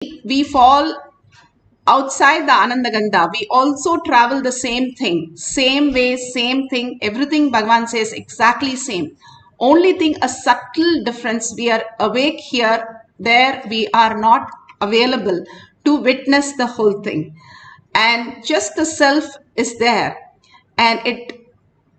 we fall outside the Anandaganga, we also travel the same thing, same way, same thing. Everything Bhagavan says exactly same. Only thing, a subtle difference. We are awake here, there we are not available to witness the whole thing. And just the self is there, and it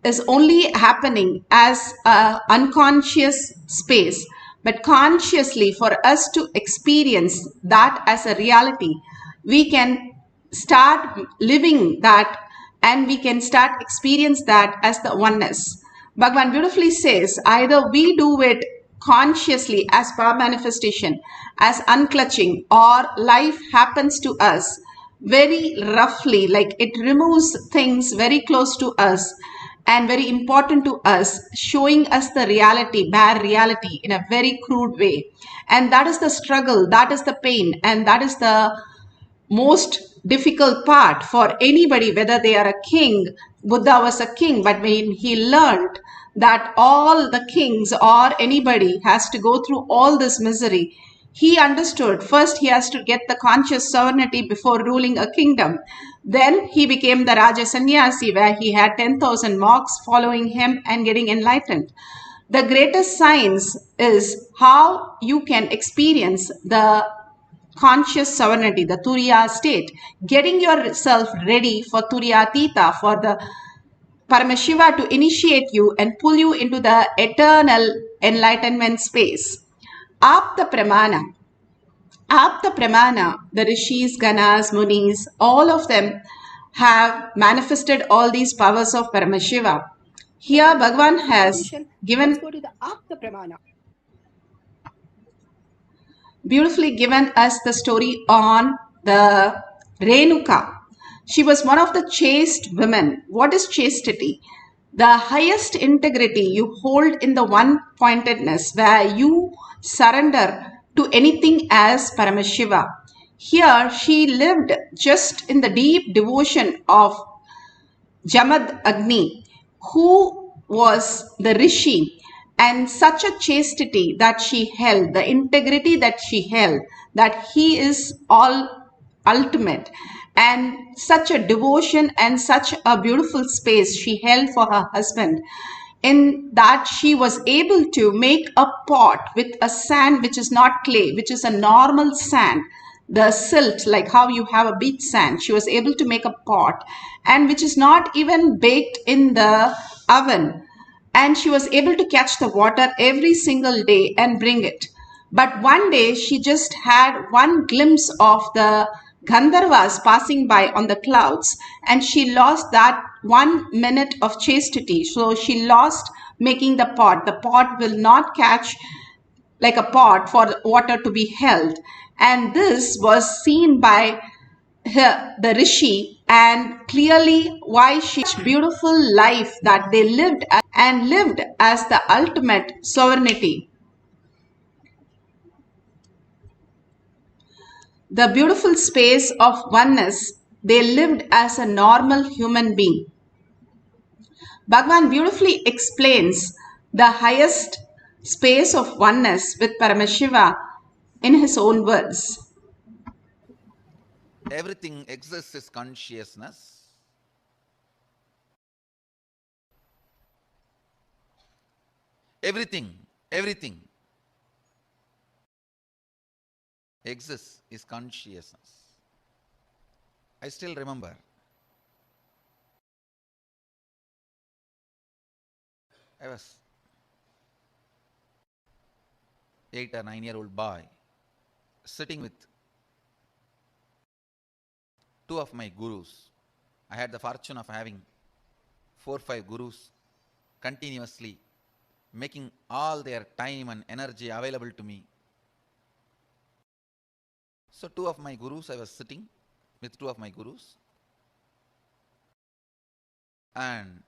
is only happening as a unconscious space. But consciously, for us to experience that as a reality, we can start living that, and we can start experience that as the oneness. Bhagavan beautifully says, either we do it consciously as power manifestation, as unclutching, or life happens to us very roughly, like it removes things very close to us and very important to us, showing us the reality, bare reality, in a very crude way. And that is the struggle, that is the pain, and that is the most difficult part for anybody, whether they are a king. Buddha was a king, but when he learned that all the kings or anybody has to go through all this misery, he understood first he has to get the conscious sovereignty before ruling a kingdom. Then he became the Raja Sannyasi, where he had 10,000 monks following him and getting enlightened. The greatest science is how you can experience the conscious sovereignty, the Turiya state, getting yourself ready for Turiya Tita, for the Paramashiva to initiate you and pull you into the eternal enlightenment space. Apta Pramana. Apta Pramana, the Rishis, Ganas, Munis, all of them have manifested all these powers of Paramashiva. Here, Bhagavan has given. Let's go to the Apta Pramana. Beautifully given us the story on the Renuka. She was one of the chaste women. What is chastity? The highest integrity you hold in the one pointedness, where you surrender to anything as Paramashiva. Here she lived just in the deep devotion of Jamad Agni, who was the Rishi, and such a chastity that she held, the integrity that she held, that he is all ultimate, and such a devotion and such a beautiful space she held for her husband, in that she was able to make a pot with a sand which is not clay, which is a normal sand, the silt, like how you have a beach sand. She was able to make a pot, and which is not even baked in the oven. And she was able to catch the water every single day and bring it. But one day she just had one glimpse of the Gandharvas passing by on the clouds, and she lost that 1 minute of chastity. So she lost making the pot. The pot will not catch like a pot for water to be held. And this was seen by her, the Rishi, and clearly why she beautiful life that they lived and lived as the ultimate sovereignty. The beautiful space of oneness, they lived as a normal human being. Bhagavan beautifully explains the highest space of oneness with Paramashiva in his own words. Everything exists is consciousness. Everything exists is consciousness. I still remember I was 8 or 9-year-old boy sitting with two of my gurus. I had the fortune of having 4 or 5 gurus continuously making all their time and energy available to me. So two of my gurus, I was sitting with two of my gurus, and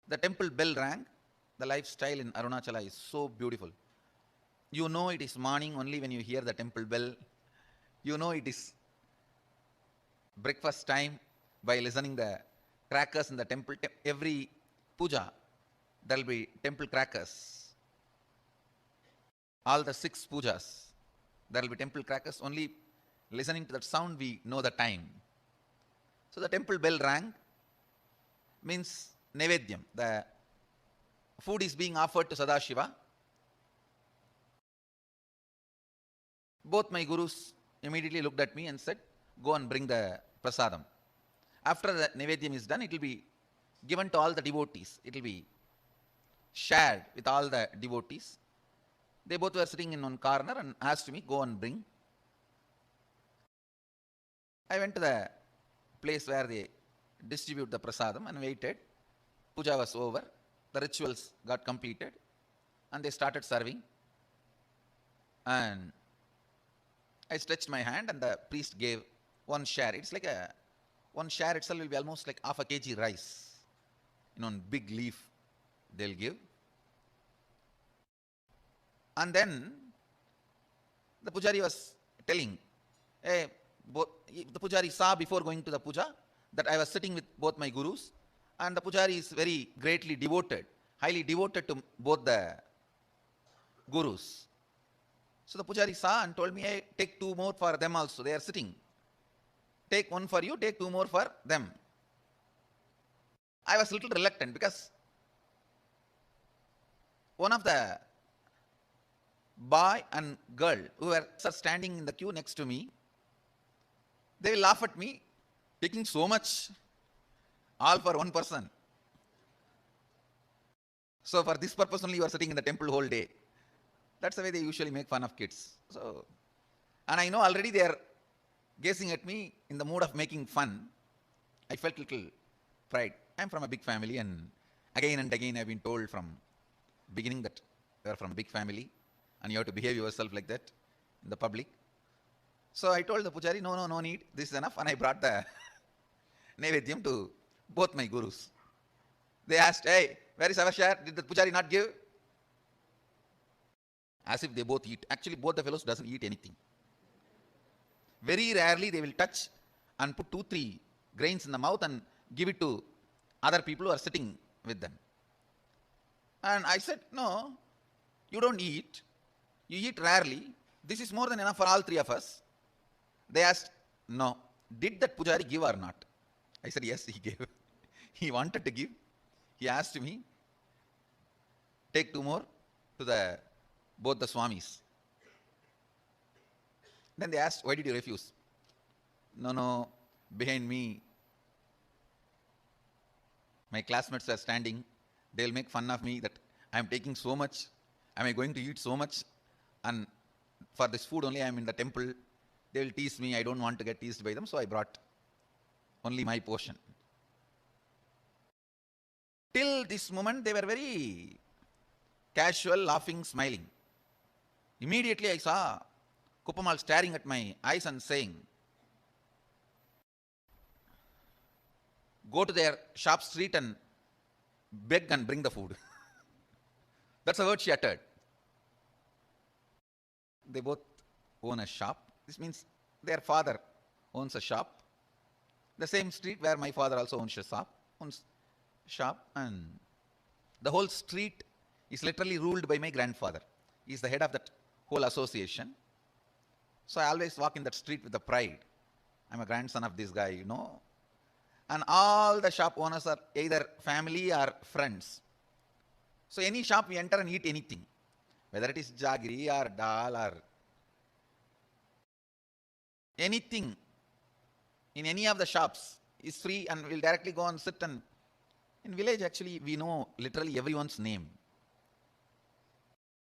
the temple bell rang. The lifestyle in Arunachala is so beautiful. You know it is morning only when you hear the temple bell. You know it is breakfast time by listening the crackers in the temple. Every puja, there will be temple crackers. All the 6 pujas, There will be temple crackers. Only listening to that sound we know the time. So the temple bell rang, means Nevedyam. The food is being offered to Sadashiva. Both my gurus immediately looked at me and said, go and bring the prasadam. After the Nevedyam is done, it will be given to all the devotees. It will be shared with all the devotees. They both were sitting in one corner and asked me, go and bring. I went to the place where they distribute the prasadam and waited. Puja was over. The rituals got completed and they started serving. And I stretched my hand and the priest gave one share. It's like one share itself will be almost like half a kg rice. In one big leaf they'll give. And then the pujari was telling, hey, the pujari saw before going to the puja that I was sitting with both my gurus, and the pujari is very greatly devoted, highly devoted to both the gurus. So the pujari saw and told me, hey, take 2 more for them also. They are sitting. Take 1 for you, take 2 more for them. I was a little reluctant because one of the boy and girl who were standing in the queue next to me, they will laugh at me, taking so much, all for one person. So for this purpose only you are sitting in the temple whole day. That's the way they usually make fun of kids. So, and I know already they are gazing at me in the mood of making fun. I felt little pride. I'm from a big family, and again I've been told from beginning that you are from a big family and you have to behave yourself like that in the public. So I told the pujari, no need, this is enough, and I brought the Nevedyam to both my gurus. They asked, hey, where is our share? Did the pujari not give? As if they both eat. Actually, both the fellows doesn't eat anything. Very rarely they will touch and put 2-3 grains in the mouth and give it to other people who are sitting with them. And I said, no, you don't eat. You eat rarely. This is more than enough for all 3 of us. They asked, no, did that pujari give or not? I said, yes, he gave. He wanted to give. He asked me, take 2 more to both the swamis. Then they asked, why did you refuse? No, behind me, my classmates are standing. They'll make fun of me that I'm taking so much. Am I going to eat so much? And for this food only, I'm in the temple. They will tease me. I don't want to get teased by them, so I brought only my portion. Till this moment, they were very casual, laughing, smiling. Immediately I saw Kupamal staring at my eyes and saying, go to their shop street and beg and bring the food. That's the word she uttered. They both own a shop. This means their father owns a shop. The same street where my father also owns a shop, and the whole street is literally ruled by my grandfather. He is the head of that whole association. So I always walk in that street with the pride. I'm a grandson of this guy, you know. And all the shop owners are either family or friends. So any shop we enter and eat anything, whether it is jaggery or dal or anything in any of the shops is free, and we'll directly go and sit. And in village actually we know literally everyone's name.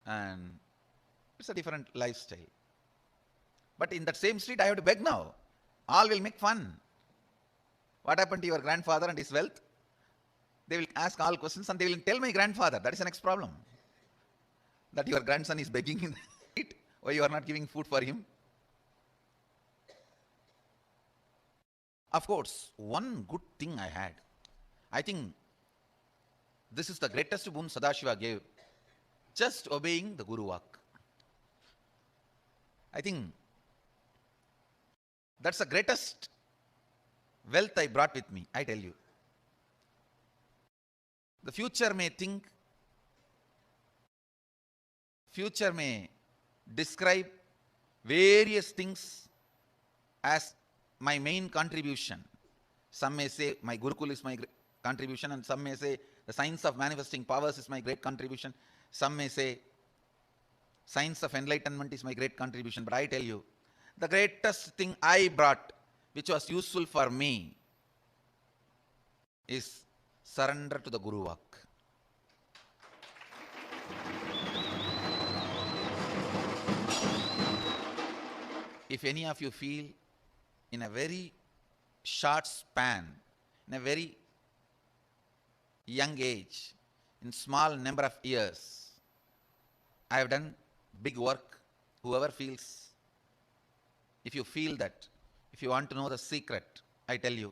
And it's a different lifestyle. But in that same street I have to beg now. All will make fun. What happened to your grandfather and his wealth? They will ask all questions and they will tell my grandfather. That is the next problem. That your grandson is begging in the street. Why you are not giving food for him? Of course, one good thing I had. I think this is the greatest boon Sadashiva gave. Just obeying the Guru Vak. I think that's the greatest wealth I brought with me, I tell you. The future may think, future may describe various things as my main contribution. Some may say my Gurukul is my contribution, and some may say the science of manifesting powers is my great contribution. Some may say science of enlightenment is my great contribution. But I tell you, the greatest thing I brought, which was useful for me, is surrender to the Guru Vak. If any of you feel in a very short span, in a very young age, in small number of years, I have done big work. Whoever feels, if you feel that, if you want to know the secret, I tell you,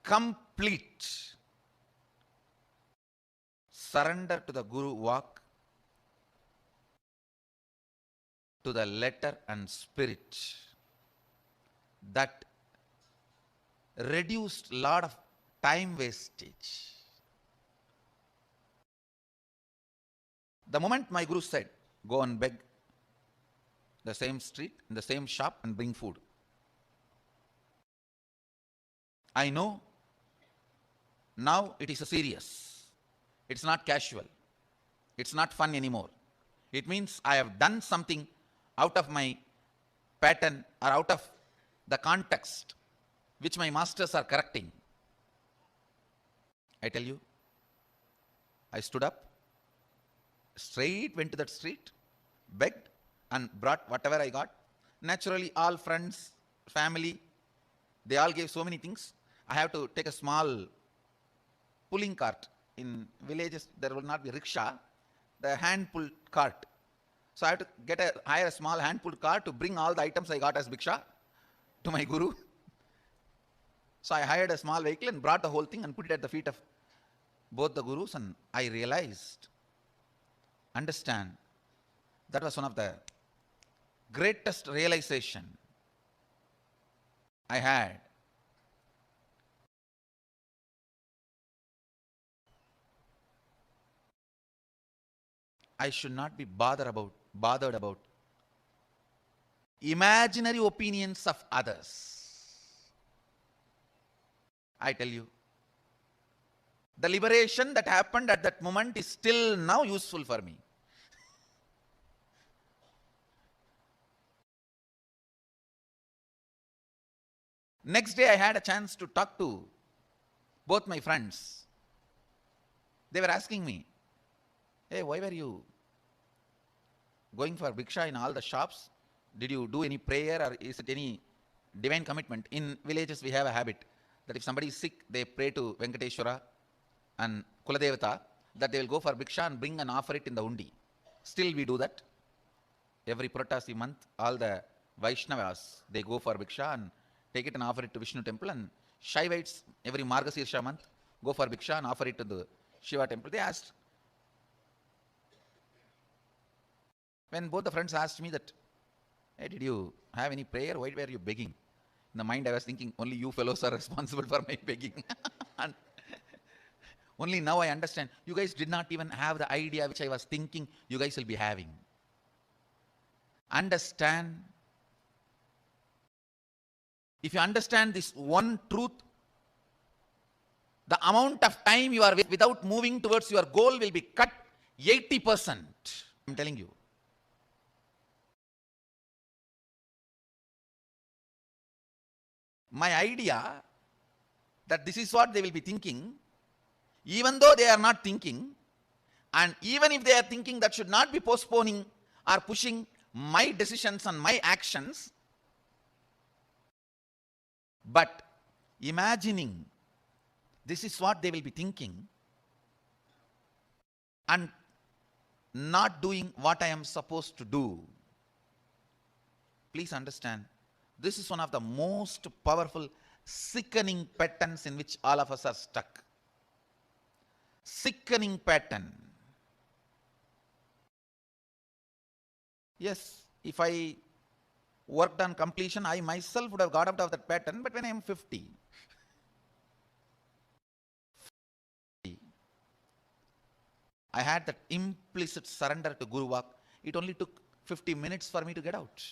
complete surrender to the Guru Vak, to the letter and spirit, that reduced lot of time wastage. The moment my Guru said, go and beg the same street, in the same shop, and bring food, I know now it is a serious. It's not casual. It's not fun anymore. It means I have done something out of my pattern or out of the context which my masters are correcting. I tell you, I stood up, straight went to that street, begged, and brought whatever I got. Naturally, all friends, family, they all gave so many things. I have to take a small pulling cart. In villages, there will not be rickshaw, the hand-pulled cart. So I have to hire a small hand-pulled cart to bring all the items I got as bhiksha to my Guru. So I hired a small vehicle and brought the whole thing and put it at the feet of both the Gurus, and I realized, understand, that was one of the greatest realization I had. I should not be bothered about imaginary opinions of others. I tell you, the liberation that happened at that moment is still now useful for me. Next day I had a chance to talk to both my friends. They were asking me, hey, why were you going for bhiksha in all the shops? Did you do any prayer, or is it any divine commitment? In villages we have a habit that if somebody is sick, they pray to Venkateshwara and Kuladevata, that they will go for bhiksha and bring and offer it in the undi. Still we do that. Every Puratasi month, all the Vaishnavas, they go for bhiksha and take it and offer it to Vishnu temple, and Shaivites every Margasirsha month go for bhiksha and offer it to the Shiva temple. They asked, when both the friends asked me that, hey, did you have any prayer? Why were you begging? In the mind I was thinking, only you fellows are responsible for my begging. And only now I understand, you guys did not even have the idea which I was thinking you guys will be having. Understand. If you understand this one truth, the amount of time you are without moving towards your goal will be cut 80%. I'm telling you. My idea that this is what they will be thinking, even though they are not thinking, and even if they are thinking, that should not be postponing or pushing my decisions and my actions. But imagining this is what they will be thinking and not doing what I am supposed to do. Please understand, this is one of the most powerful, sickening patterns in which all of us are stuck. Sickening pattern. Yes, if I worked on completion, I myself would have got out of that pattern, but when I am 50, I had that implicit surrender to Guru Vak. It only took 50 minutes for me to get out.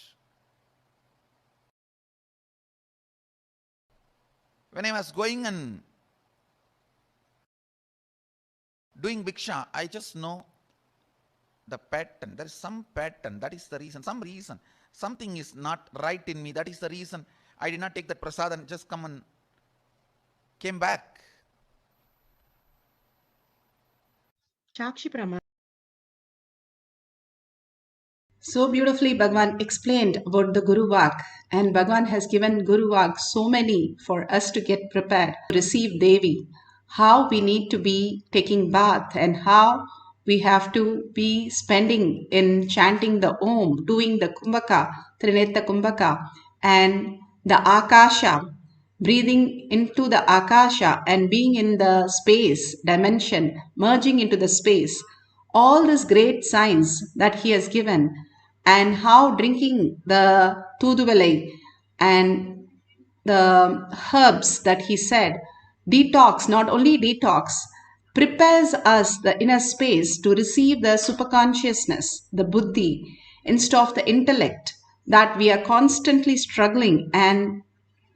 When I was going and doing Bhiksha, I just know the pattern. There is some pattern. That is the reason. Some reason. Something is not right in me. That is the reason I did not take that prasad and just come and came back. Shakshi Prama. So beautifully, Bhagwan explained about the Guru Vak, and Bhagwan has given Guru Vak so many for us to get prepared to receive Devi. How we need to be taking bath and how we have to be spending in chanting the Om, doing the Kumbhaka, Trineta Kumbhaka, and the Akasha, breathing into the Akasha and being in the space dimension, merging into the space. All these great signs that he has given, and how drinking the Tuduvalai and the herbs that he said, detox, not only detox, prepares us the inner space to receive the superconsciousness, the buddhi, instead of the intellect that we are constantly struggling and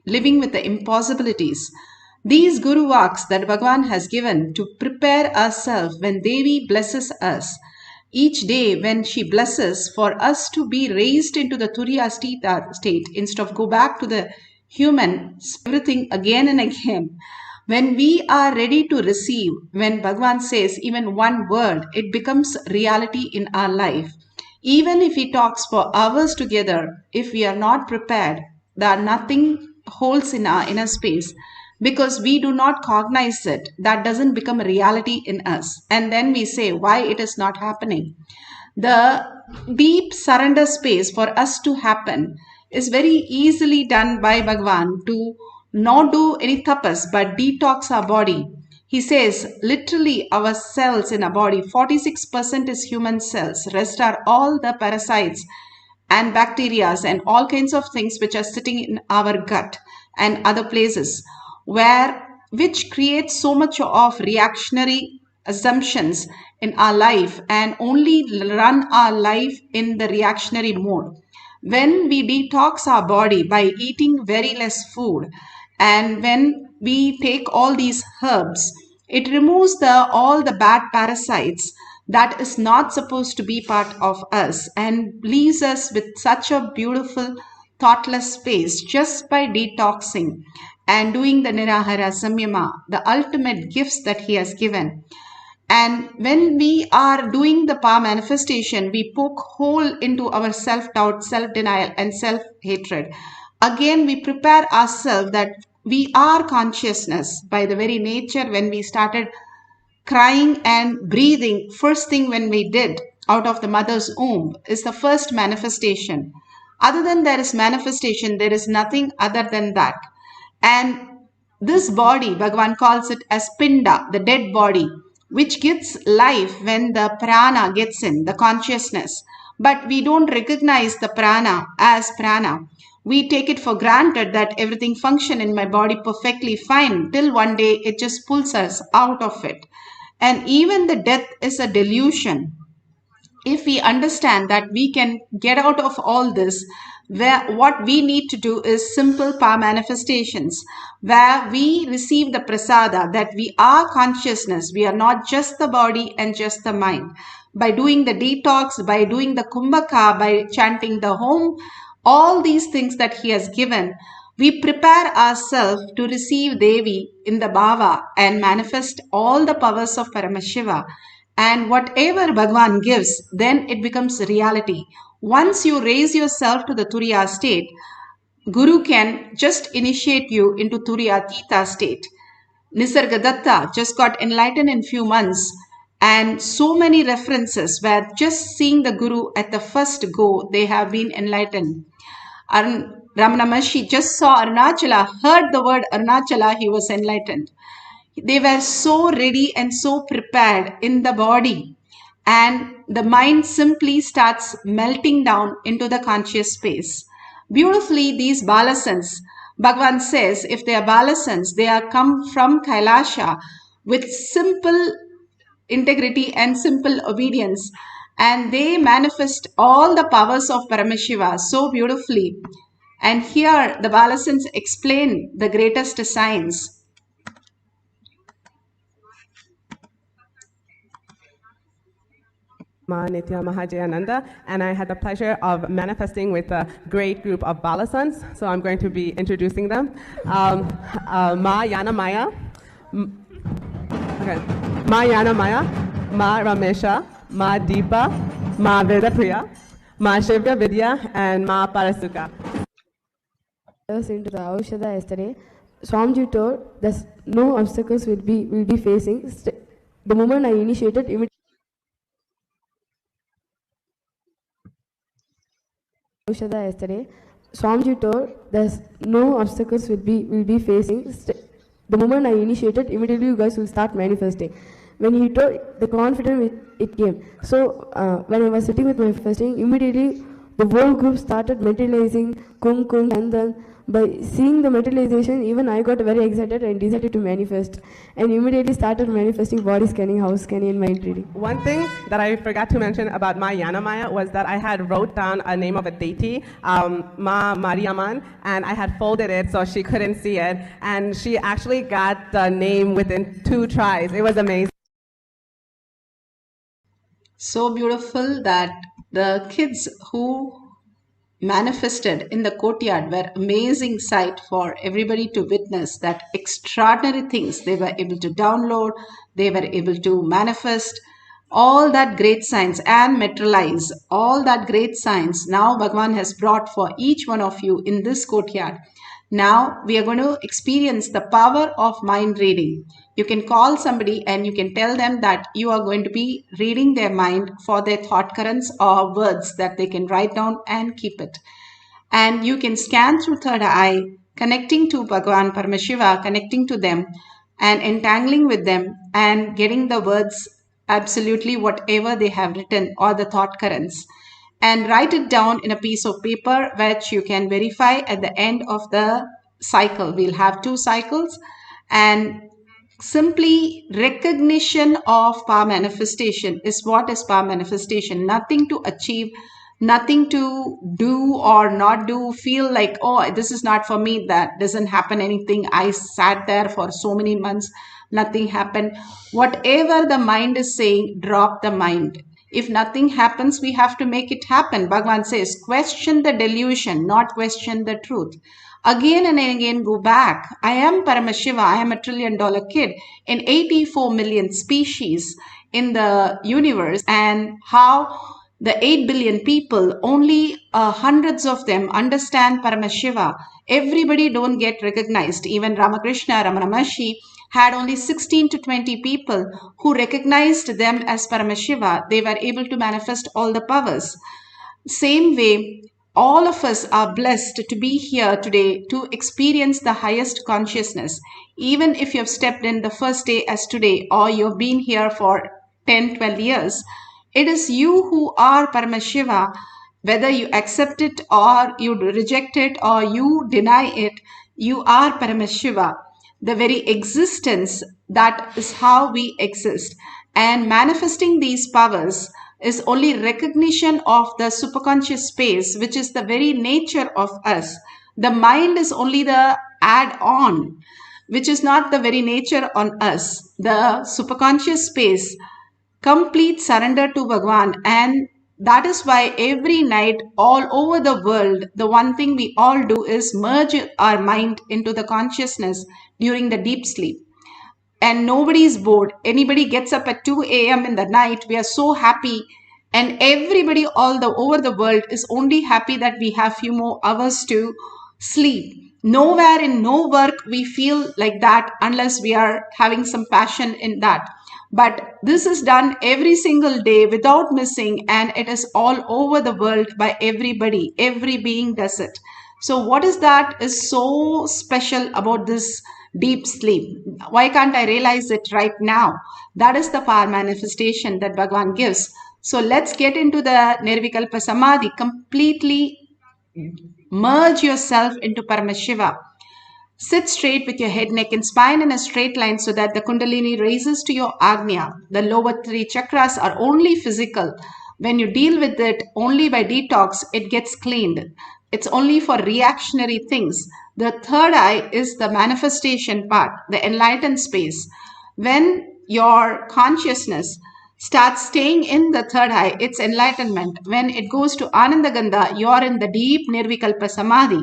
living with the impossibilities. These Guru Vaks that Bhagavan has given to prepare ourselves when Devi blesses us, each day when she blesses for us to be raised into the Turiya state instead of go back to the human, everything again and again. When we are ready to receive, when Bhagavan says even one word, it becomes reality in our life. Even if he talks for hours together, if we are not prepared, that nothing holds in our inner space because we do not cognize it, that doesn't become a reality in us. And then we say why it is not happening. The deep surrender space for us to happen is very easily done by Bhagwan to not do any tapas but detox our body. He says literally our cells in our body, 46% is human cells, rest are all the parasites and bacteria and all kinds of things which are sitting in our gut and other places where which creates so much of reactionary assumptions in our life and only run our life in the reactionary mode. When we detox our body by eating very less food and when we take all these herbs, it removes all the bad parasites that is not supposed to be part of us and leaves us with such a beautiful thoughtless space just by detoxing and doing the Nirahara Samyama, the ultimate gifts that he has given. And when we are doing the power manifestation, we poke hole into our self-doubt, self-denial, and self-hatred. Again, we prepare ourselves that we are consciousness by the very nature when we started crying and breathing. First thing when we did out of the mother's womb is the first manifestation. Other than there is manifestation, there is nothing other than that. And this body, Bhagavan calls it as pinda, the dead body, which gets life when the prana gets in, the consciousness. But we don't recognize the prana as prana. We take it for granted that everything functions in my body perfectly fine till one day it just pulls us out of it. And even the death is a delusion. If we understand that we can get out of all this, where what we need to do is simple power manifestations where we receive the prasada that we are consciousness, we are not just the body and just the mind. By doing the detox, by doing the kumbhaka, by chanting the home, all these things that he has given, we prepare ourselves to receive Devi in the bhava and manifest all the powers of Paramashiva. And whatever Bhagwan gives, then it becomes reality. Once you raise yourself to the Turiya state, Guru can just initiate you into Turiyatita state. Nisargadatta just got enlightened in few months, and so many references where just seeing the Guru at the first go, they have been enlightened. Ramana Maharshi just saw Arunachala, heard the word Arunachala, he was enlightened. They were so ready and so prepared in the body, and the mind simply starts melting down into the conscious space. Beautifully, these balasans, Bhagavan says, if they are balasans, they are come from Kailasha with simple integrity and simple obedience. And they manifest all the powers of Paramashiva so beautifully. And here the Balasans explain the greatest science. Nithya Mahajayananda, and I had the pleasure of manifesting with a great group of Balasans. So I'm going to be introducing them. Ma Yana Maya, Ma Yana Maya, Ma Ramesha, Ma Deepa, Ma Vedapriya, Ma Shivya Vidya, and Ma Parasuka. Into the Aushadha yesterday, Swamiji told that no obstacles will be facing. The moment I initiated, immediately Aushadha yesterday, Swamiji told that no obstacles will be facing. The moment I initiated, immediately you guys will start manifesting. When he told, the confidence it came. So when I was sitting with my fasting, immediately the whole group started materializing kum kum and then by seeing the materialization, even I got very excited and decided to manifest and immediately started manifesting body scanning, house scanning and mind reading. One thing that I forgot to mention about Ma Yanamaya was that I had wrote down a name of a deity, Ma Mariaman, and I had folded it so she couldn't see it, and she actually got the name within 2 tries. It was amazing. So beautiful that the kids who manifested in the courtyard were amazing sight for everybody to witness, that extraordinary things they were able to download, they were able to manifest all that great science and materialize all that great science. Now Bhagavan has brought for each one of you in this courtyard. Now we are going to experience the power of mind reading. You can call somebody and you can tell them that you are going to be reading their mind for their thought currents or words that they can write down and keep it. And you can scan through third eye, connecting to Bhagavan Paramashiva, connecting to them and entangling with them and getting the words absolutely whatever they have written or the thought currents, and write it down in a piece of paper which you can verify at the end of the cycle. We'll have 2 cycles, and simply recognition of power manifestation is what is power manifestation. Nothing to achieve, nothing to do or not do, feel like, oh, this is not for me, that doesn't happen anything, I sat there for so many months, nothing happened. Whatever the mind is saying, drop the mind. If nothing happens, we have to make it happen. Bhagavan says, question the delusion, not question the truth. Again and again go back. I am Paramashiva, I am a $1 trillion kid in 84 million species in the universe, and how the 8 billion people, only hundreds of them understand Paramashiva. Everybody don't get recognized. Even Ramakrishna, Ramana Maharshi had only 16 to 20 people who recognized them as Paramashiva. They were able to manifest all the powers. Same way, all of us are blessed to be here today to experience the highest consciousness. Even if you have stepped in the first day as today, or you've been here for 10, 12 years, it is you who are Paramashiva. Whether you accept it or you reject it or you deny it, you are Paramashiva. The very existence, that is how we exist. And manifesting these powers is only recognition of the superconscious space, which is the very nature of us. The mind is only the add-on, which is not the very nature on us. The superconscious space, complete surrender to Bhagavan. And that is why every night all over the world, the one thing we all do is merge our mind into the consciousness during the deep sleep. And nobody is bored. Anybody gets up at 2 a.m. in the night, we are so happy. And everybody over the world is only happy that we have few more hours to sleep. Nowhere in no work we feel like that unless we are having some passion in that. But this is done every single day without missing, and it is all over the world by everybody. Every being does it. So what is that is so special about this deep sleep? Why can't I realize it right now? That is the power manifestation that Bhagavan gives. So let's get into the Nirvikalpa Samadhi. Completely merge yourself into Paramashiva. Sit straight with your head, neck, and spine in a straight line so that the Kundalini raises to your Agnya. The lower three chakras are only physical. When you deal with it only by detox, it gets cleaned. It's only for reactionary things. The third eye is the manifestation part, the enlightened space. When your consciousness starts staying in the third eye, it's enlightenment. When it goes to Anandagandha, you're in the deep Nirvikalpa Samadhi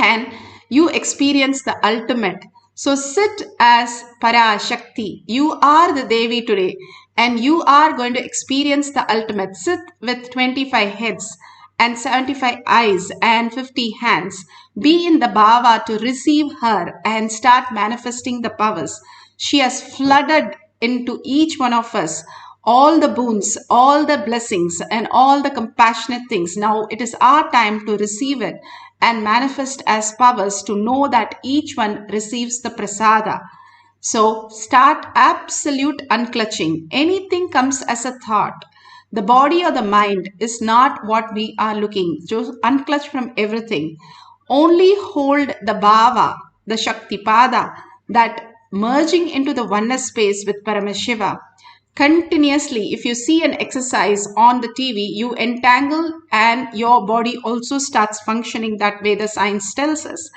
and you experience the ultimate. So sit as Parashakti. You are the Devi today and you are going to experience the ultimate. Sit with 25 heads and 75 eyes and 50 hands. Be in the bhava to receive her and start manifesting the powers. She has flooded into each one of us all the boons, all the blessings, and all the compassionate things. Now it is our time to receive it and manifest as powers to know that each one receives the prasada. So start absolute unclutching. Anything comes as a thought. The body or the mind is not what we are looking. Just unclutch from everything. Only hold the bhava, the Shaktipada, that merging into the oneness space with Paramashiva. Continuously, if you see an exercise on the TV, you entangle and your body also starts functioning that way, the science tells us.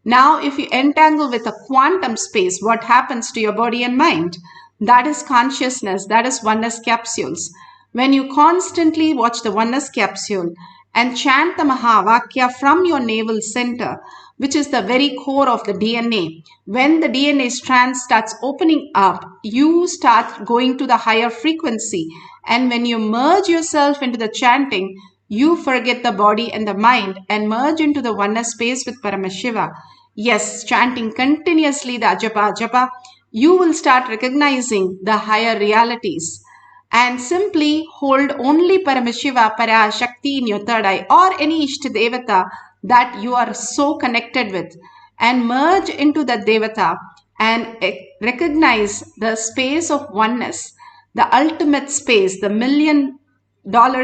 Now, if you entangle with a quantum space, what happens to your body and mind? That is consciousness, that is oneness capsules. When you constantly watch the oneness capsule and chant the Mahavakya from your navel center, which is the very core of the DNA. When the DNA strand starts opening up, you start going to the higher frequency. And when you merge yourself into the chanting, you forget the body and the mind and merge into the oneness space with Paramashiva. Yes, chanting continuously the ajapa, you will start recognizing the higher realities. And simply hold only Paramashiva, Parashakti in your third eye or any Ishta Devata that you are so connected with and merge into the Devata and recognize the space of oneness, the ultimate space, the $1 million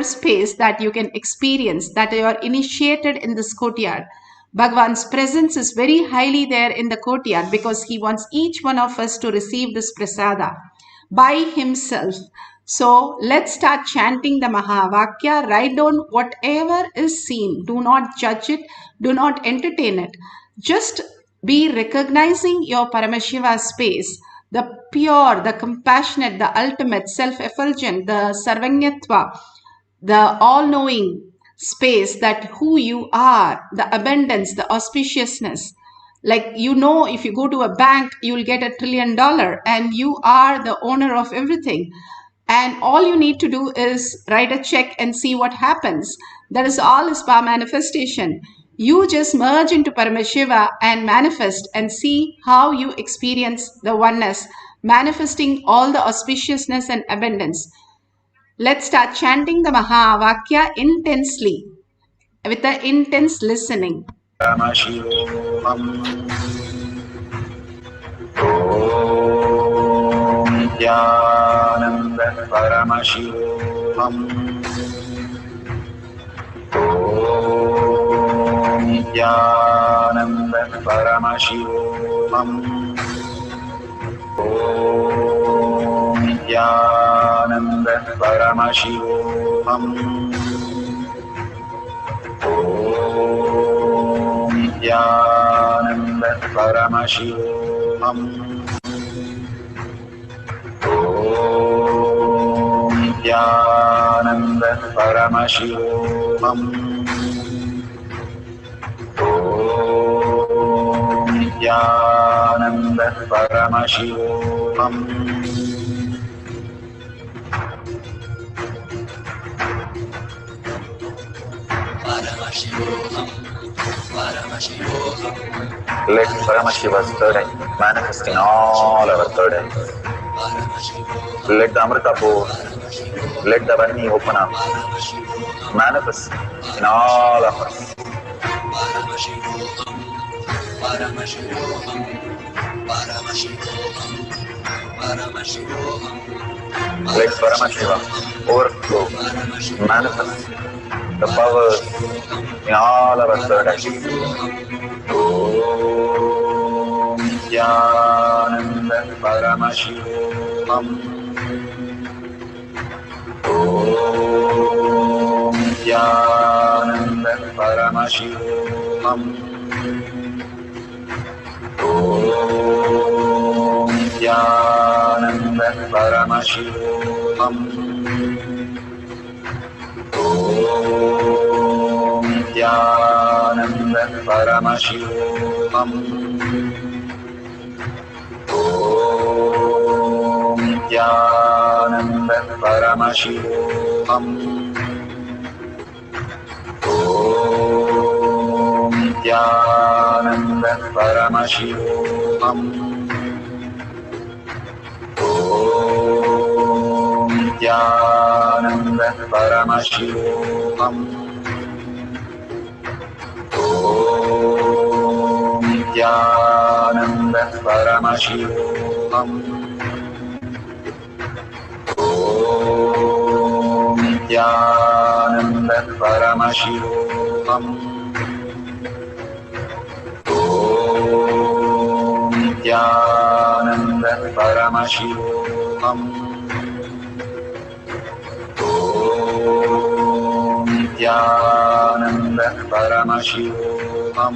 space that you can experience, that you are initiated in this courtyard. Bhagwan's presence is very highly there in the courtyard because he wants each one of us to receive this prasada by himself. So let's start chanting the Mahavakya. Write down whatever is seen. Do not judge it. Do not entertain it. Just be recognizing your Paramashiva space, the pure, the compassionate, the ultimate, self-effulgent, the Sarvanyatva, the all-knowing space that who you are, the abundance, the auspiciousness. Like, you know, if you go to a bank, you will get $1 trillion and you are the owner of everything. And all you need to do is write a check and see what happens. That is all is power manifestation. You just merge into Paramashiva and manifest and see how you experience the oneness, manifesting all the auspiciousness and abundance. Let's start chanting the Mahavakya intensely, with the intense listening. Paramashivoham. Om Nithyananda Paramashivoham. Om Nithyananda Paramashivoham. Om Nithyananda Paramashivoham. Om Nithyananda Paramashivoham. Om Nithyananda Paramashivoham. Om Nithyananda Paramashivoham. Let Paramashiva's third eye manifest in all our third eyes. Let the Amrita pour, let the Varni open up, manifest in all of us. Let Paramashiva overflow, manifest the powers in all our third eyes. Oh. Nithyananda Paramashivoham. Om Nithyananda Paramashivoham. Om Nithyananda Paramashivoham. Om Nithyananda Paramashivoham. Om Nithyananda Paramashivoham. Om Nithyananda Paramashivoham. Om Nithyananda Paramashivoham. Om Nithyananda Paramashivoham. Om Nithyananda Paramashivoham. Om Nithyananda Paramashivoham. Om Nithyananda Paramashivoham.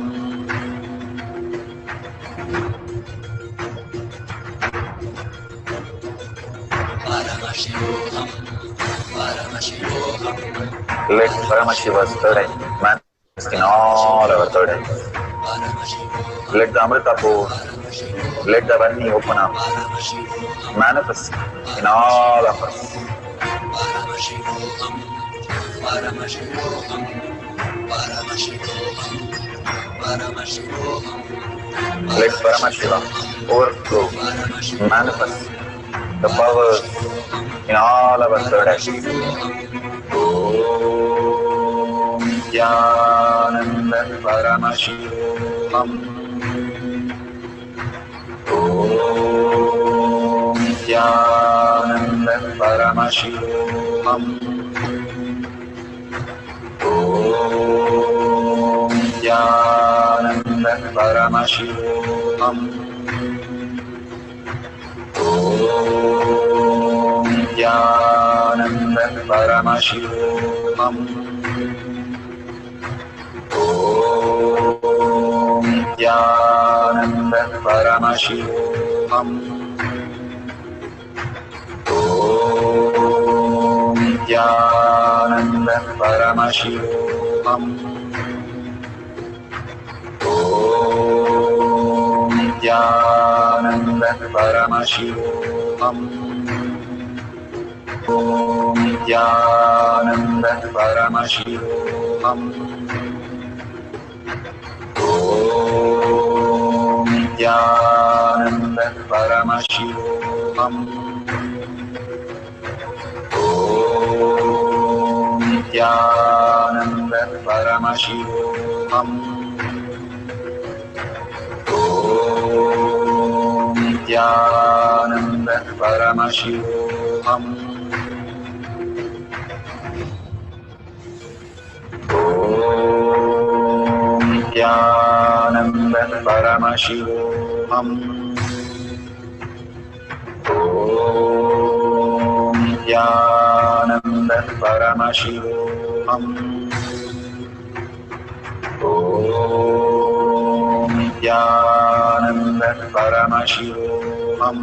Let Paramashiva's third eye manifest in all our third eyes. Let the Amrita pour, let the Varni open up, manifest in all of us. Let Paramashiva overflow, manifest the powers in all our third eyes. Om Nithyananda Paramashivoham. Om Nithyananda Paramashivoham. Om Nithyananda Paramashivoham. Om Nithyananda Paramashivoham. Om Nithyananda Paramashivoham. Om Nithyananda Paramashivoham. Om Nithyananda Paramashivoham. Om Nithyananda Paramashivoham. Om Nithyananda Paramashivoham. Om Nithyananda Paramashivoham. Om Nithyananda Paramashivoham. Om Nithyananda Paramashivoham. Om Nithyananda Paramashivoham. Om Nithyananda Paramashivoham. Om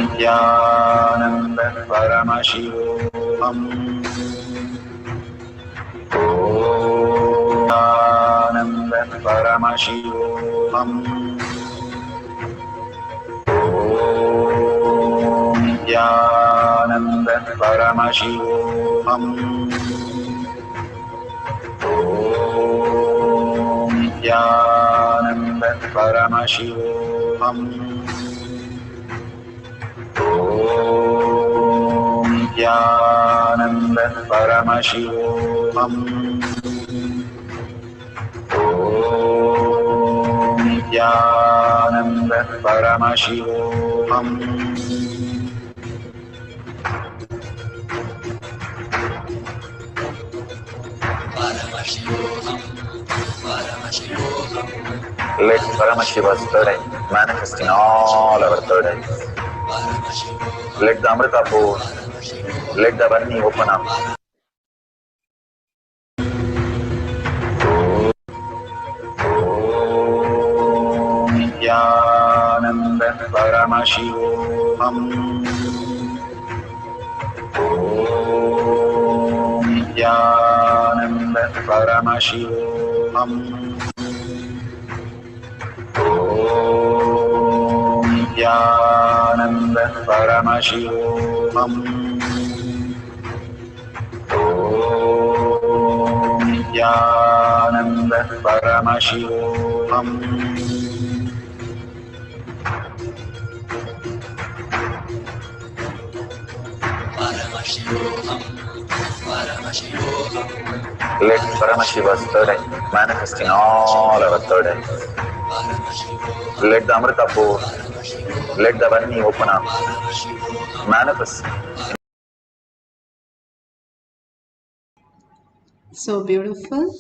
Nithyananda Paramashivoham. Nithyananda Paramashivoham. Om Nithyananda Paramashivoham. Om Nithyananda Paramashivoham. Om Nithyananda Paramashivoham. Om Nithyananda Paramashivoham. Paramashivoham. Let Paramashiva's third eye manifest in all our third eyes. Let the Amrita pour, let the Varni open up. Nithyananda Paramashivoham. Nithyananda Paramashivoham. Nithyananda Paramashivoham. Nithyananda Paramashivoham. Let Paramashiva's third eye manifest in all our third eyes. Let the Amrita pour, let the Varni open up. Manifest. So beautiful.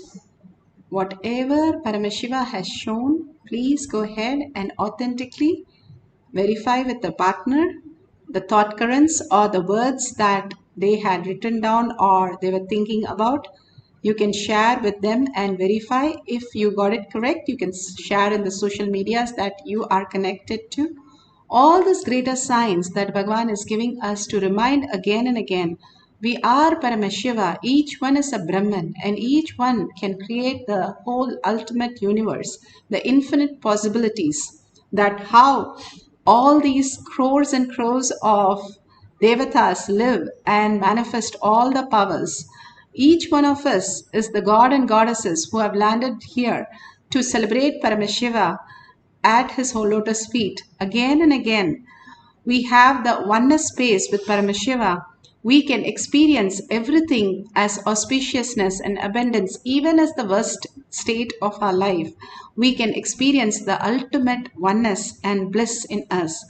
Whatever Paramashiva has shown, please go ahead and authentically verify with the partner the thought currents or the words that they had written down or they were thinking about. You can share with them and verify. If you got it correct, you can share in the social medias that you are connected to. All these greater signs that Bhagavan is giving us to remind again and again, we are Paramashiva, each one is a Brahman, and each one can create the whole ultimate universe, the infinite possibilities, that how all these crores and crores of devatas live and manifest all the powers. Each one of us is the god and goddesses who have landed here to celebrate Paramashiva at his whole lotus feet. Again and again, we have the oneness space with Paramashiva. We can experience everything as auspiciousness and abundance, even as the worst state of our life. We can experience the ultimate oneness and bliss in us.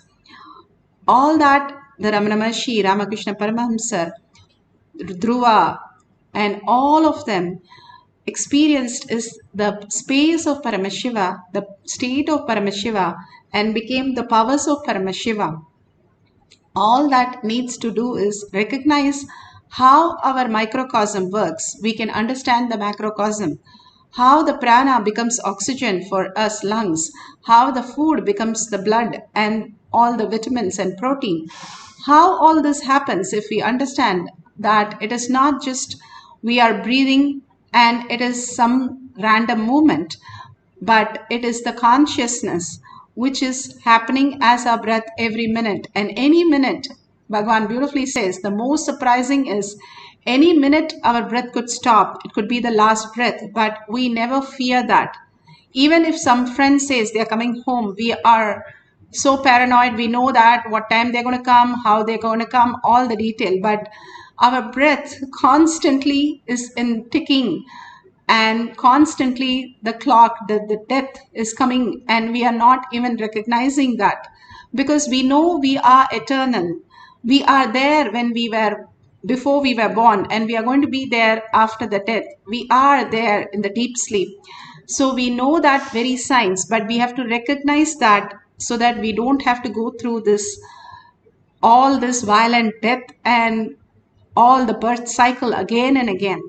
All that the Ramana Maharshi, Ramakrishna Paramahamsa, Dhruva, and all of them experienced is the space of Paramashiva, the state of Paramashiva, and became the powers of Paramashiva. All that needs to do is recognize how our microcosm works. We can understand the macrocosm, how the prana becomes oxygen for us lungs, how the food becomes the blood and all the vitamins and protein. How all this happens if we understand that it is not just we are breathing and it is some random movement, but it is the consciousness which is happening as our breath every minute. And any minute, Bhagavan beautifully says, the most surprising is any minute our breath could stop. It could be the last breath, but we never fear that. Even if some friend says they're coming home, we are so paranoid. We know that what time they're going to come, how they're going to come, all the detail. But our breath constantly is in ticking, and constantly the clock, the death is coming, and we are not even recognizing that, because we know we are eternal. We are there when we were, before we were born, and we are going to be there after the death. We are there in the deep sleep. So we know that very signs, but we have to recognize that so that we don't have to go through this, all this violent death and all the birth cycle again and again.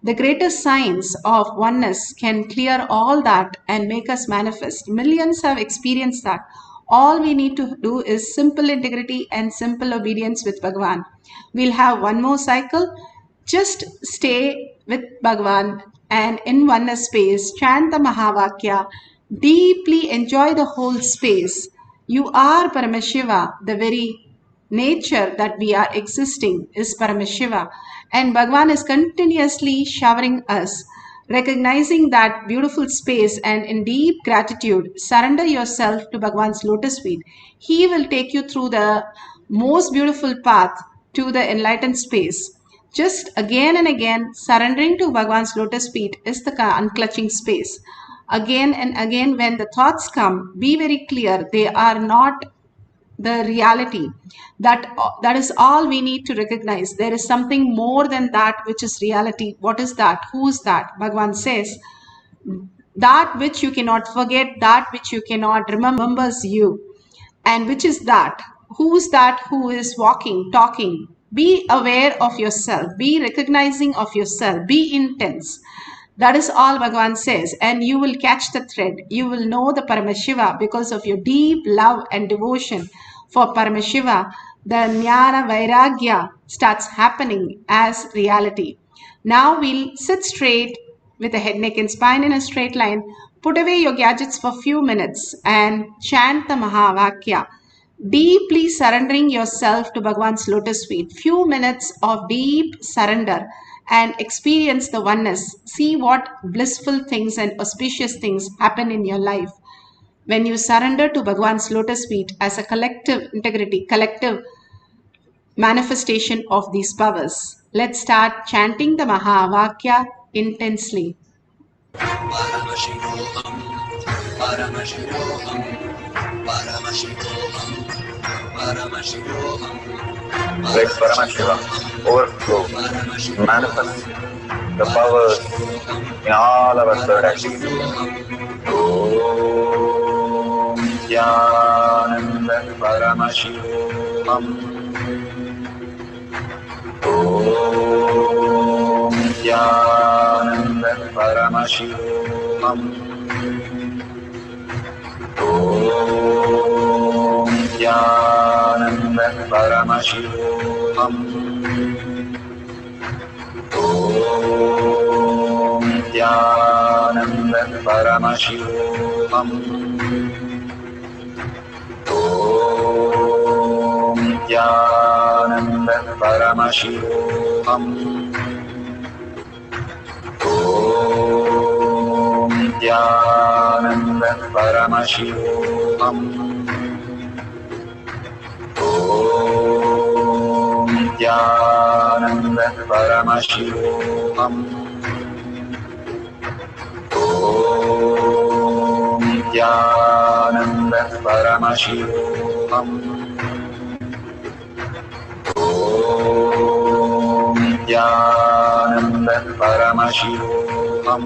The greatest signs of oneness can clear all that and make us manifest. Millions have experienced that. All we need to do is simple integrity and simple obedience with Bhagavan. We'll have one more cycle. Just stay with Bhagavan and in oneness space, chant the Mahavakya, deeply enjoy the whole space. You are Paramashiva, the very nature that we are existing is Paramashiva, and Bhagavan is continuously showering us. Recognizing that beautiful space and in deep gratitude, surrender yourself to Bhagavan's lotus feet. He will take you through the most beautiful path to the enlightened space. Just again and again, surrendering to Bhagavan's lotus feet is the unclutching space. Again and again, when the thoughts come, be very clear, they are not the reality. That is all we need to recognize. There is something more than that which is reality. What is that? Who is that? Bhagavan says, That which you cannot forget, that which you cannot remembers you. And which is that? Who's that who is walking, talking? Be aware of yourself. Be recognizing of yourself. Be intense. That is all Bhagavan says. And you will catch the thread. You will know the Paramashiva because of your deep love and devotion for Paramashiva. The Jnana Vairagya starts happening as reality. Now we'll sit straight with the head, neck and spine in a straight line. Put away your gadgets for a few minutes and chant the Mahavakya. Deeply surrendering yourself to Bhagavan's lotus feet. Few minutes of deep surrender and experience the oneness. See what blissful things and auspicious things happen in your life when you surrender to Bhagavan's lotus feet as a collective integrity, collective manifestation of these powers. Let's start chanting the Mahavakya intensely. Paramashivoham, Paramashivoham, Paramashivoham, Paramashivoham. Let Paramashiva overflow, manifest the powers in all our third activities. Om Nithyananda Paramashivam. Om Nithyananda Paramashivam. Om Nithyananda Paramashivoham. Om Nithyananda Paramashivoham. Om Nithyananda Paramashivoham. Om Nithyananda Paramashivoham. Om Nithyananda Paramashivoham. Om Nithyananda Paramashivoham. Om Nithyananda Paramashivoham. Om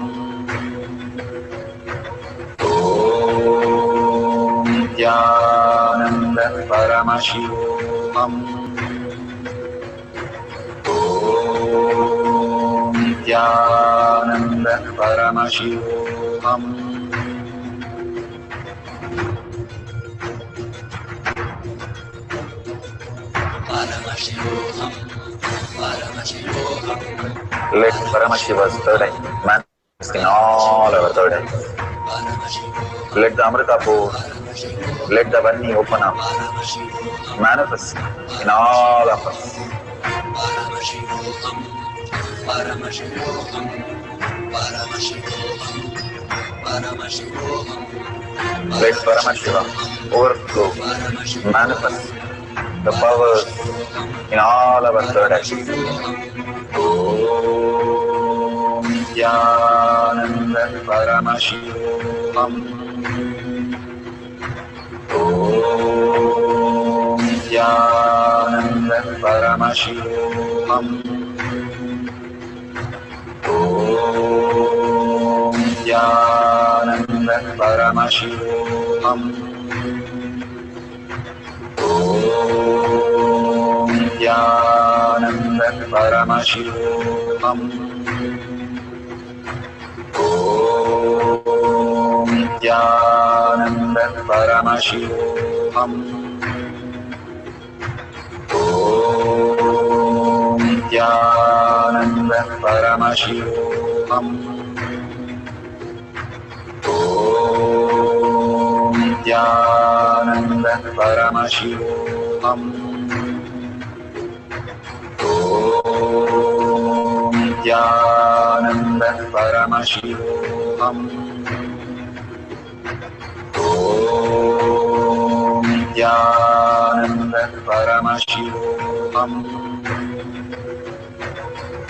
Nithyananda Paramashivoham. Om Nithyananda Paramashivoham. Paramashivoham, Paramashivoham. Let Paramashiva's third eye manifest in all our third eyes. Let the Amrita pour, let the Varni open up, manifest in all of us. Paramashivoham, Paramashivoham, Paramashivoham, Paramashivoham. Let Paramashiva overflow, manifest the powers in all our third activities. Om Nithyananda Paramashivam. Om Nithyananda Paramashivam. Om Nithyananda Paramashivam. Om Nithyananda Paramashivoham. Om Nithyananda Paramashivoham. Om Nithyananda Paramashivoham. Om Nithyananda Paramashivoham. Om Nithyananda Paramashivoham. Om Nithyananda Paramashivoham.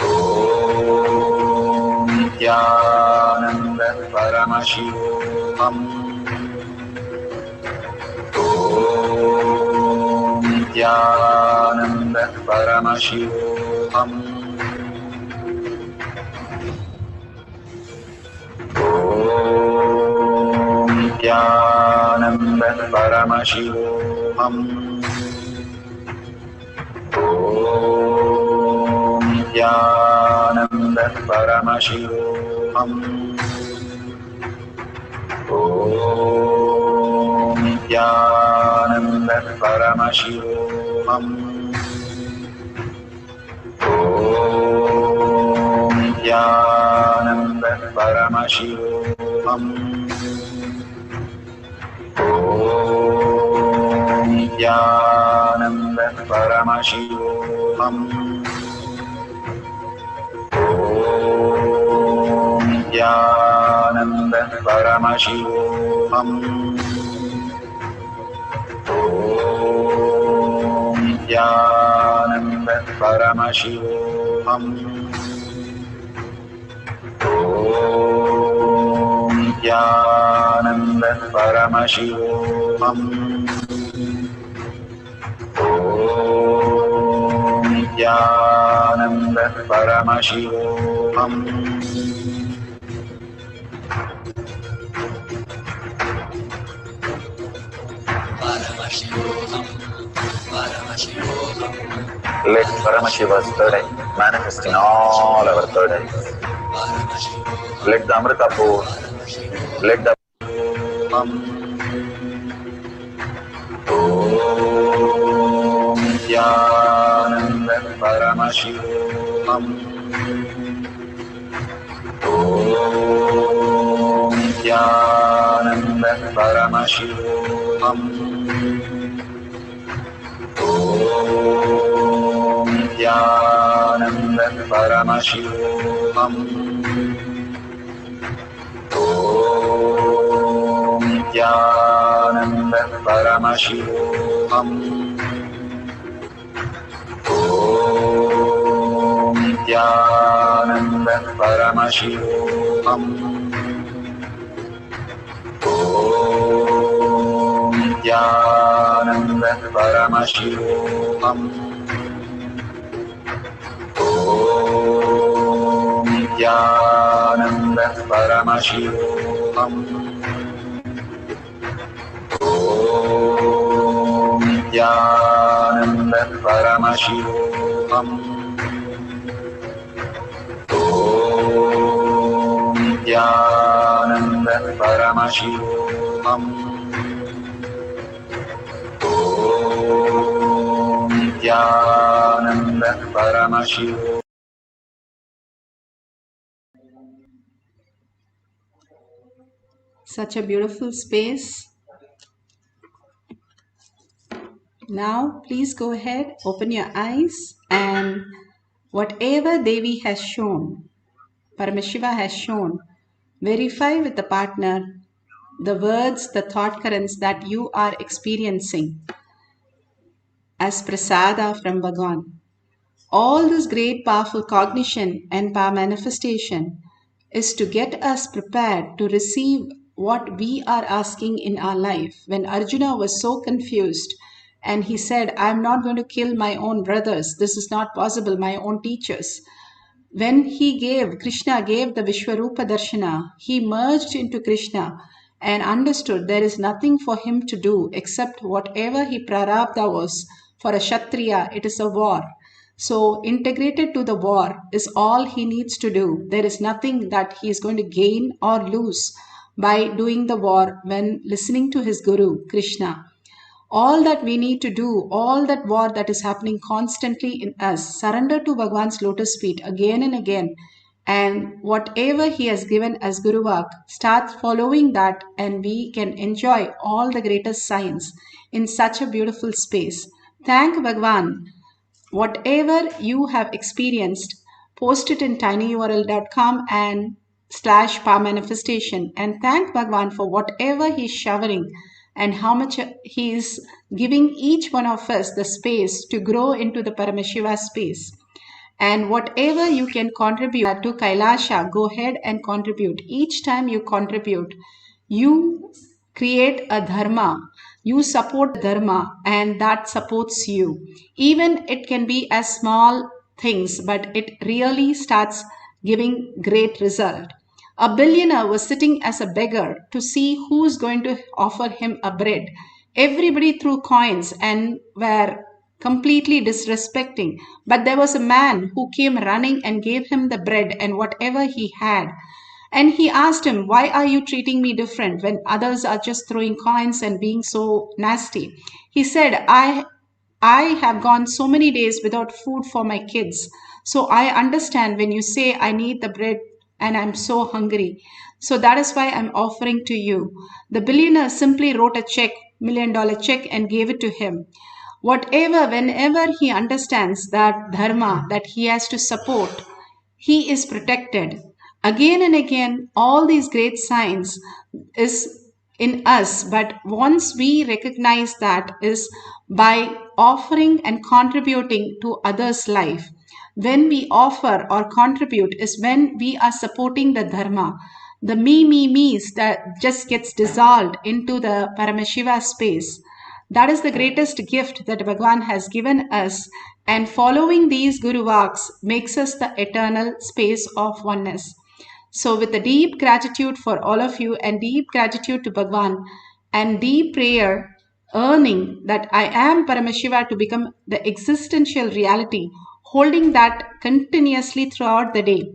Om Nithyananda Paramashivoham. Om Nithyananda Paramashivoham. Om Nithyananda Paramashivoham. Om Nithyananda Paramashivoham. Om Nithyananda Paramashivoham. Om Nithyananda Paramashivoham. Om Nithyananda Paramashivoham. Om Nithyananda Paramashivoham. Om Nithyananda Paramashivoham. Om Nithyananda Paramashivoham. Om Nithyananda Paramashivoham. Paramashivoham, Paramashivoham, Let Paramashiva's third eye manifest in all our third eyes. Paramashivoham, Let the Amrita pour. Let the Om Nithyananda Paramashivoham. Om Nithyananda Paramashivoham. Om Nithyananda Paramashivoham. Om Nithyananda Paramashivoham. Om Nithyananda Paramashivoham. Om Nithyananda Paramashivoham. Om Nithyananda Paramashivoham. Om Nithyananda Paramashivoham. Om Nithyananda Paramashivoham. Om Nithyananda Paramashivoham. Such a beautiful space. Now, please go ahead, open your eyes, and whatever Devi has shown, Paramashiva has shown, verify with the partner the words, the thought currents that you are experiencing as prasada from Bhagavan. All this great powerful cognition and power manifestation is to get us prepared to receive what we are asking in our life. When Arjuna was so confused and he said, I'm not going to kill my own brothers, this is not possible, my own teachers. When Krishna gave the Vishwarupa Darshana, he merged into Krishna and understood there is nothing for him to do except whatever he prarabdha was. For a Kshatriya, it is a war. So integrated to the war is all he needs to do. There is nothing that he is going to gain or lose by doing the war when listening to his Guru, Krishna. All that we need to do, all that war that is happening constantly in us, surrender to Bhagwan's lotus feet again and again. And whatever he has given as Guru Vak, start following that and we can enjoy all the greatest science in such a beautiful space. Thank Bhagwan. Whatever you have experienced, post it in tinyurl.com and /power manifestation and thank Bhagwan for whatever he's showering and how much he is giving each one of us the space to grow into the Paramashiva space. And whatever you can contribute to Kailasha, go ahead and contribute. Each time you contribute, you create a dharma. You support dharma and that supports you. Even it can be as small things, but it really starts giving great result. A billionaire was sitting as a beggar to see who's going to offer him a bread. Everybody threw coins and were completely disrespecting. But there was a man who came running and gave him the bread and whatever he had. And he asked him, "Why are you treating me different when others are just throwing coins and being so nasty?" He said, I have gone so many days without food for my kids. So I understand when you say I need the bread and I'm so hungry. So that is why I'm offering to you. The billionaire simply wrote a check, $1 million check, and gave it to him. Whenever he understands that dharma that he has to support, he is protected. Again and again, all these great signs is in us, but once we recognize that is by offering and contributing to others' life. When we offer or contribute is when we are supporting the dharma. The me's that just gets dissolved into the Paramashiva space. That is the greatest gift that Bhagavan has given us, and following these Guru Vaks makes us the eternal space of oneness. So, with a deep gratitude for all of you and deep gratitude to Bhagavan and deep prayer, earning that I am Paramashiva to become the existential reality, holding that continuously throughout the day,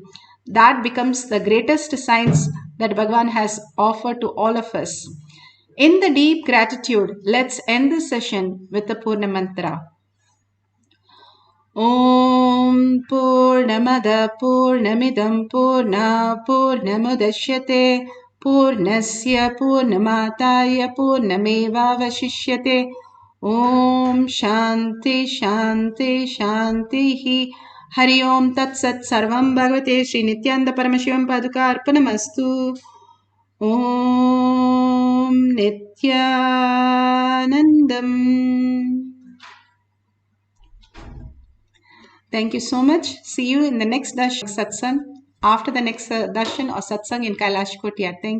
that becomes the greatest science that Bhagavan has offered to all of us. In the deep gratitude, let's end this session with the Purna Mantra. Om Purnamada Purnamidam Purna Purnamudashyate Purnasya Purnamataya Purnamevavashishyate. Om Shanti Shanti Shanti Hari Om Tat Sat Sarvam Bhagavate Shri Nithyananda Paramashivam Paduka Arpanamastu. Om Nithyanandam. Thank you so much. See you in the next darshan satsang, after the next darshan or satsang in Kailash Kotiyar. Thank you.